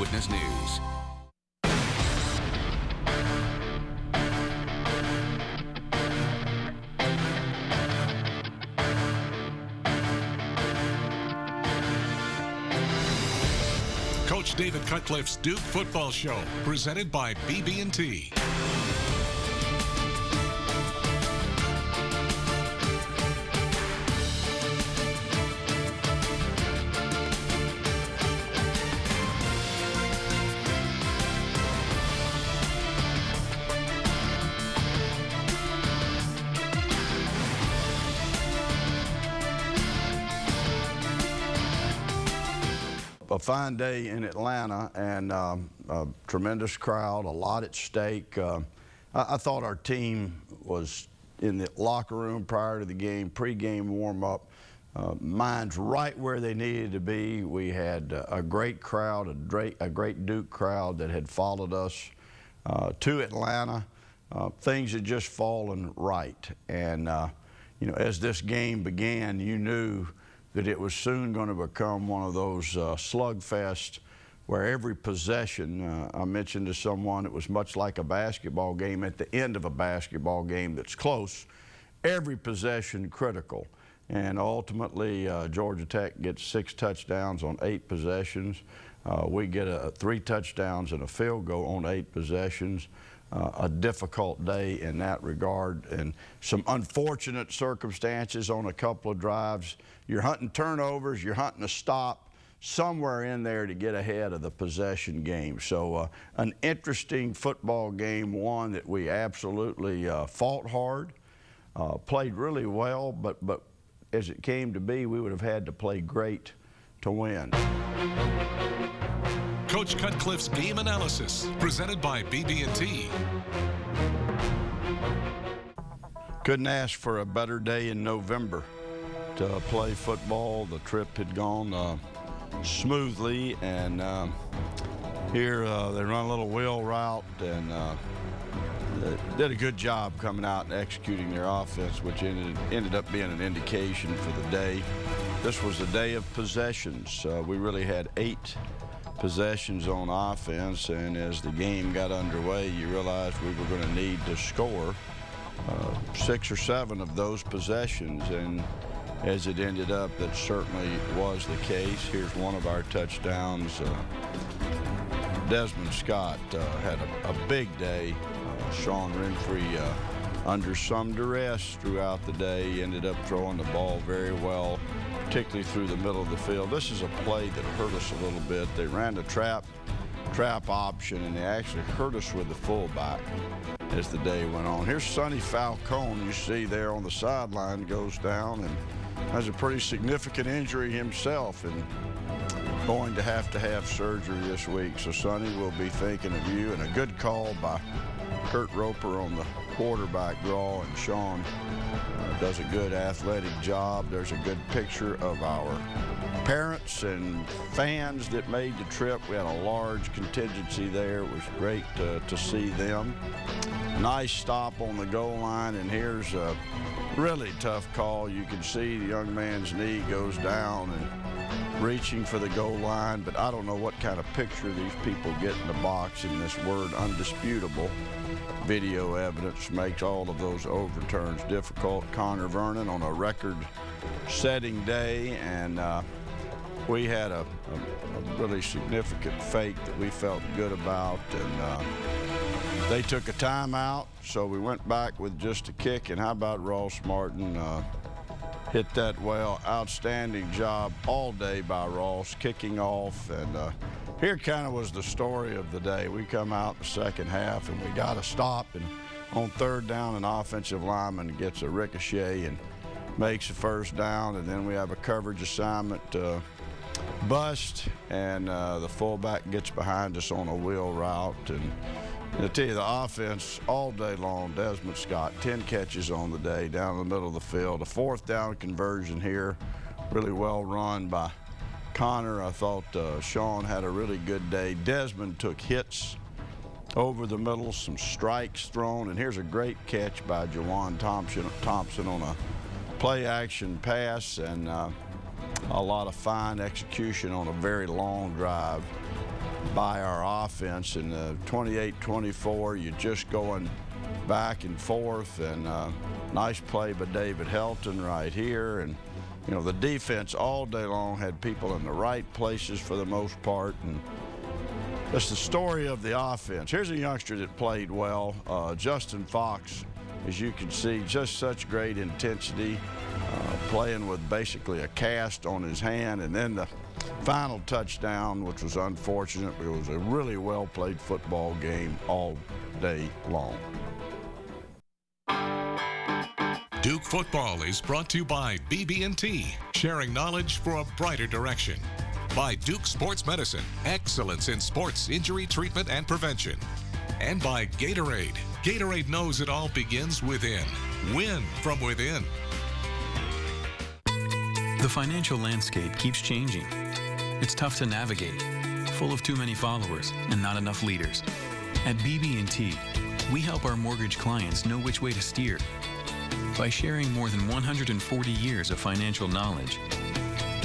Eyewitness News. Coach David Cutcliffe's Duke Football Show, presented by BB&T. A fine day in Atlanta, and a tremendous crowd, a lot at stake. I thought our team was in the locker room prior to the game, pre-game warm-up, minds right where they needed to be. We had a great crowd, a great Duke crowd that had followed us to Atlanta. Things had just fallen right, and you know, as this game began, you knew that it was soon going to become one of those slugfests where every possession, I mentioned to someone, it was much like a basketball game at the end of a basketball game that's close, every possession critical. And ultimately, Georgia Tech gets 6 touchdowns on 8 possessions. We get 3 touchdowns and a field goal on 8 possessions. A difficult day in that regard, and some unfortunate circumstances on a couple of drives. You're hunting turnovers, you're hunting a stop somewhere in there to get ahead of the possession game. So an interesting football game, one that we absolutely fought hard, played really well, but as it came to be, we would have had to play great to win. Coach Cutcliffe's Game Analysis, presented by BB&T. Couldn't ask for a better day in November to play football. The trip had gone smoothly, and here they run a little wheel route, and did a good job coming out and executing their offense, which ended up being an indication for the day. This was a day of possessions. We really had 8 possessions on offense, and as the game got underway, you realized we were going to need to score 6 or 7 of those possessions, and as it ended up, that certainly was the case. Here's one of our touchdowns. Desmond Scott had a big day. Sean Renfrey, under some duress throughout the day, ended up throwing the ball very well, particularly through the middle of the field. This is a play that hurt us a little bit. They ran the trap option, and they actually hurt us with the fullback as the day went on. Here's Sonny Falcone, you see there on the sideline, goes down and has a pretty significant injury himself, and going to have surgery this week. So Sonny, will be thinking of you, and a good call by Kurt Roper on the quarterback draw, and Sean does a good athletic job. There's a good picture of our parents and fans that made the trip. We had a large contingency there. It was great to see them. Nice stop on the goal line, and here's a really tough call. You can see the young man's knee goes down and reaching for the goal line, but I don't know what kind of picture these people get in the box, and this word undisputable video evidence makes all of those overturns difficult. Connor Vernon on a record-setting day, and we had a really significant fake that we felt good about, and they took a timeout, so we went back with just a kick. And how about Ross Martin? Hit that well. Outstanding job all day by Ross, kicking off. And here kind of was the story of the day. We come out in the second half, and we got a stop. And on 3rd down, an offensive lineman gets a ricochet and makes a 1st down. And then we have a coverage assignment bust, and the fullback gets behind us on a wheel route. And I tell you, the offense all day long, Desmond Scott, 10 catches on the day down in the middle of the field. A 4th down conversion here, really well run by Connor. I thought Sean had a really good day. Desmond took hits over the middle, some strikes thrown, and here's a great catch by Jawan Thompson on a play-action pass, and a lot of fine execution on a very long drive by our offense. In the 28-24, you're just going back and forth, and nice play by David Helton right here. And you know, the defense all day long had people in the right places for the most part, and that's the story of the offense. Here's a youngster that played well, Justin Fox. As you can see, just such great intensity, playing with basically a cast on his hand, and then the final touchdown, which was unfortunate. It was a really well-played football game all day long. Duke football is brought to you by BB&T, sharing knowledge for a brighter direction. By Duke Sports Medicine, excellence in sports injury treatment and prevention. And by Gatorade. Gatorade knows it all begins within. Win from within. The financial landscape keeps changing. It's tough to navigate, full of too many followers and not enough leaders. At BB&T, we help our mortgage clients know which way to steer. By sharing more than 140 years of financial knowledge,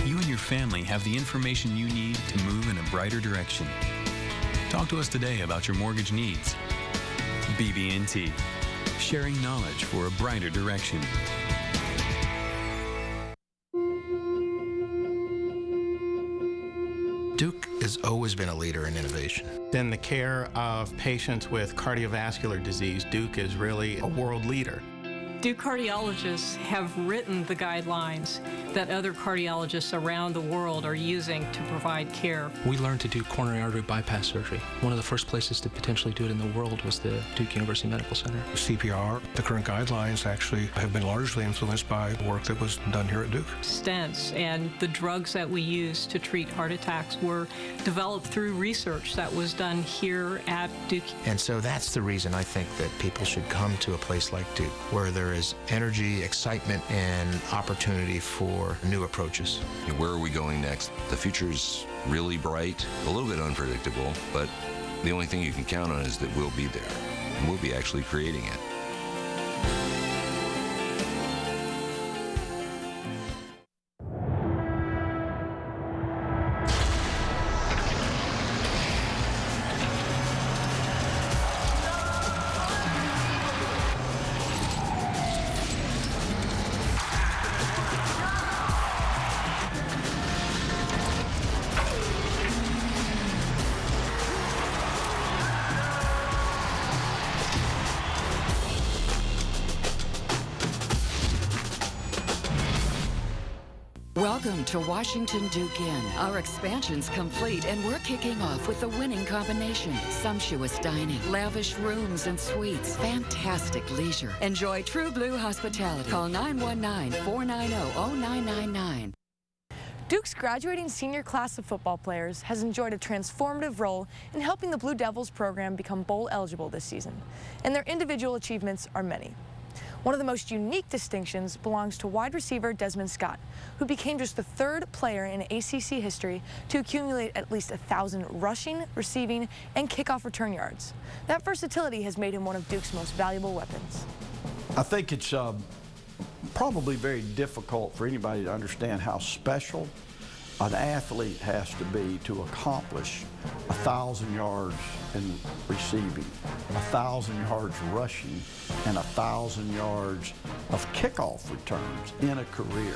you and your family have the information you need to move in a brighter direction. Talk to us today about your mortgage needs. BB&T, sharing knowledge for a brighter direction. Duke has always been a leader in innovation. In the care of patients with cardiovascular disease, Duke is really a world leader. Duke cardiologists have written the guidelines that other cardiologists around the world are using to provide care. We learned to do coronary artery bypass surgery. One of the first places to potentially do it in the world was the Duke University Medical Center. CPR, the current guidelines actually have been largely influenced by work that was done here at Duke. Stents and the drugs that we use to treat heart attacks were developed through research that was done here at Duke. And so that's the reason I think that people should come to a place like Duke, where there is energy, excitement, and opportunity for new approaches. Where are we going next? The future's really bright, a little bit unpredictable, but the only thing you can count on is that we'll be there, and we'll be actually creating it. Welcome to Washington Duke Inn. Our expansion's complete, and we're kicking off with the winning combination. Sumptuous dining, lavish rooms and suites, fantastic leisure. Enjoy true blue hospitality. Call 919-490-0999. Duke's graduating senior class of football players has enjoyed a transformative role in helping the Blue Devils program become bowl eligible this season, and their individual achievements are many. One of the most unique distinctions belongs to wide receiver Desmond Scott, who became just the third player in ACC history to accumulate at least 1,000 rushing, receiving, and kickoff return yards. That versatility has made him one of Duke's most valuable weapons. I think it's probably very difficult for anybody to understand how special an athlete has to be to accomplish 1,000 yards in receiving, 1,000 yards rushing, and 1,000 yards of kickoff returns in a career.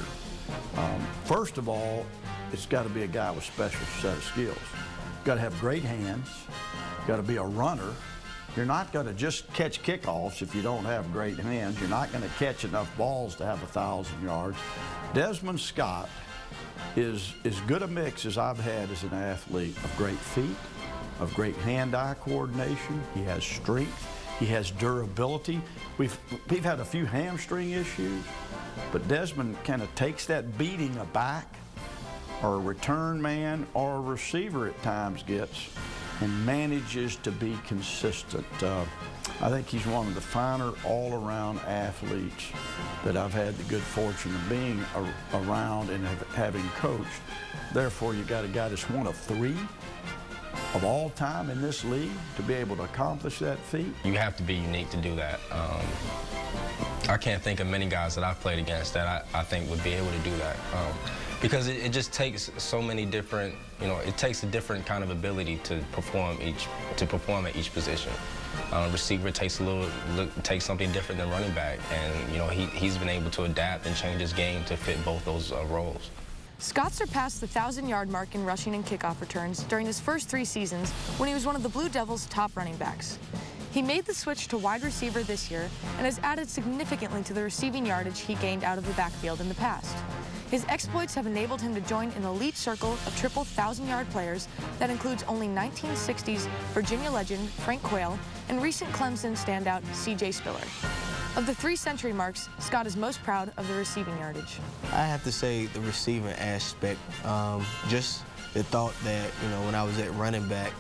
First of all, it's got to be a guy with a special set of skills. You've got to have great hands. You've got to be a runner. You're not going to just catch kickoffs if you don't have great hands. You're not going to catch enough balls to have 1,000 yards. Desmond Scott is as good a mix as I've had as an athlete of great feet, of great hand-eye coordination. He has strength. He has durability. We've had a few hamstring issues, but Desmond kind of takes that beating a back or a return man or a receiver at times gets and manages to be consistent. I think he's one of the finer all-around athletes that I've had the good fortune of being around and having coached. Therefore, you got a guy that's one of 3 of all time in this league to be able to accomplish that feat. You have to be unique to do that. I can't think of many guys that I've played against that I think would be able to do that. Because it just takes so many different, it takes a different kind of ability to perform at each position. Receiver takes something different than running back, and he's been able to adapt and change his game to fit both those roles. Scott surpassed the 1,000-yard mark in rushing and kickoff returns during his first 3 seasons when he was one of the Blue Devils' top running backs. He made the switch to wide receiver this year and has added significantly to the receiving yardage he gained out of the backfield in the past. His exploits have enabled him to join an elite circle of triple 1,000-yard players that includes only 1960s Virginia legend Frank Quayle and recent Clemson standout C.J. Spiller. Of the 3 century marks, Scott is most proud of the receiving yardage. I have to say the receiving aspect, just the thought that, when I was at running back,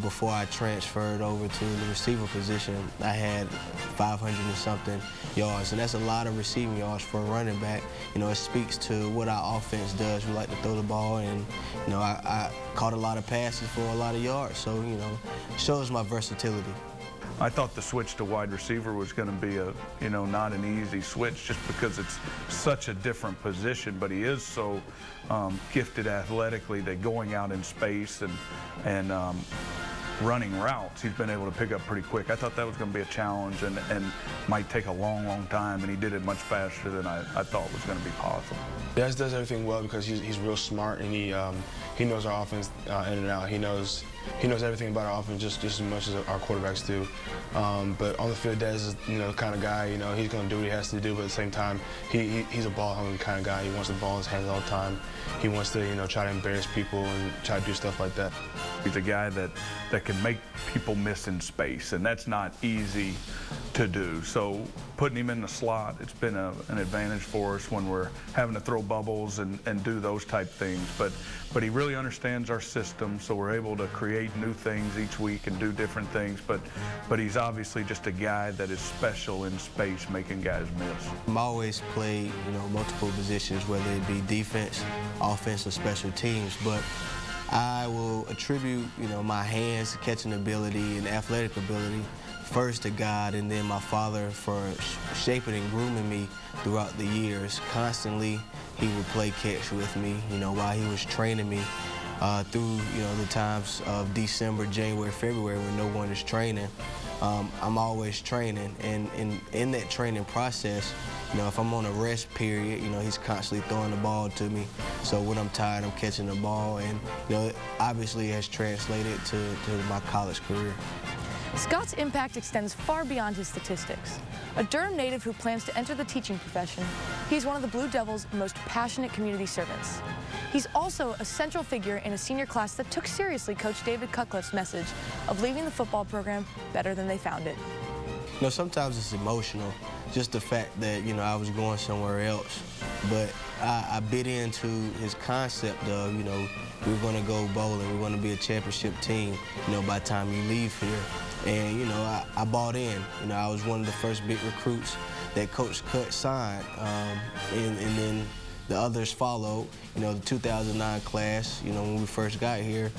before I transferred over to the receiver position, I had 500 and something yards, and that's a lot of receiving yards for a running back. It speaks to what our offense does. We like to throw the ball, and, I caught a lot of passes for a lot of yards, so, it shows my versatility. I thought the switch to wide receiver was going to be not an easy switch just because it's such a different position, but he is so gifted athletically that going out in space and running routes, he's been able to pick up pretty quick. I thought that was going to be a challenge and might take a long, long time, and he did it much faster than I thought was going to be possible. Des does everything well because he's real smart, and he knows our offense in and out. He knows everything about our offense just as much as our quarterbacks do. But on the field, Des is the kind of guy, he's going to do what he has to do, but at the same time, he's a ball-hungry kind of guy. He wants the ball in his hands all the time. He wants to try to embarrass people and try to do stuff like that. He's a guy that can make people miss in space, and that's not easy to do. So putting him in the slot, it's been an advantage for us when we're having to throw bubbles and do those type things. But he really understands our system, so we're able to create new things each week and do different things. But he's obviously just a guy that is special in space, making guys miss. I've always played, multiple positions, whether it be defense, offense, or special teams. But I will attribute, my hands, catching ability, and athletic ability first to God, and then my father for shaping and grooming me throughout the years. Constantly, he would play catch with me, while he was training me through, the times of December, January, February when no one is training. I'm always training, and in that training process, if I'm on a rest period, he's constantly throwing the ball to me. So when I'm tired, I'm catching the ball, and it obviously has translated to my college career. Scott's impact extends far beyond his statistics. A Durham native who plans to enter the teaching profession, he's one of the Blue Devils' most passionate community servants. He's also a central figure in a senior class that took seriously Coach David Cutcliffe's message of leaving the football program better than they found it. Sometimes it's emotional, just the fact that, I was going somewhere else. But I bit into his concept of, we're going to go bowling, we're going to be a championship team, by the time you leave here. And, I bought in. I was one of the first big recruits that Coach Cut signed. And then the others followed. The 2009 class, when we first got here,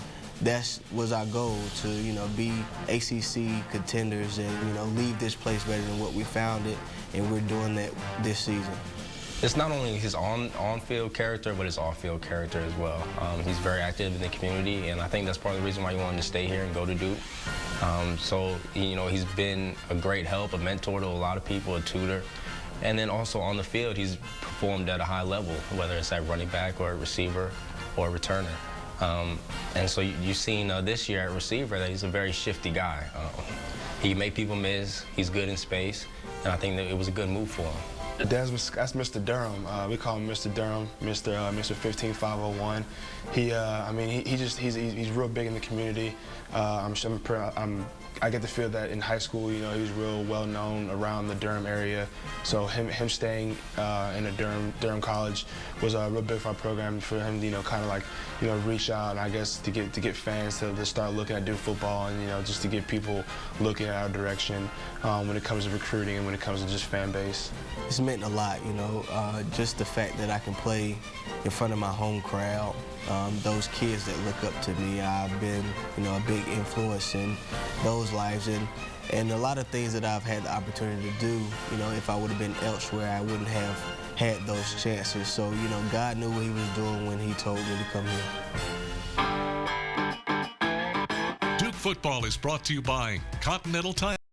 that was our goal, to, be ACC contenders and, leave this place better than what we found it. And we're doing that this season. It's not only his on-field character, but his off-field character as well. He's very active in the community, and I think that's part of the reason why he wanted to stay here and go to Duke. So, he's been a great help, a mentor to a lot of people, a tutor. And then also on the field, he's performed at a high level, whether it's at running back or a receiver or a returner. And so you've seen this year at receiver that he's a very shifty guy. He can make people miss, he's good in space, and I think that it was a good move for him. Desmond, that's Mr. Durham. We call him Mr. Durham, Mr. 15501. He's real big in the community. I get the feel that in high school, he's real well known around the Durham area. So him staying in a Durham college was real big for our program, for him to reach out and I guess to get fans to start looking at Duke football, and just to get people looking at our direction when it comes to recruiting and when it comes to just fan base. It's meant a lot, just the fact that I can play in front of my home crowd, those kids that look up to me. I've been, a big influence in those lives, and a lot of things that I've had the opportunity to do, if I would have been elsewhere, I wouldn't have had those chances. So, God knew what he was doing when he told me to come here. Duke football is brought to you by Continental Tire.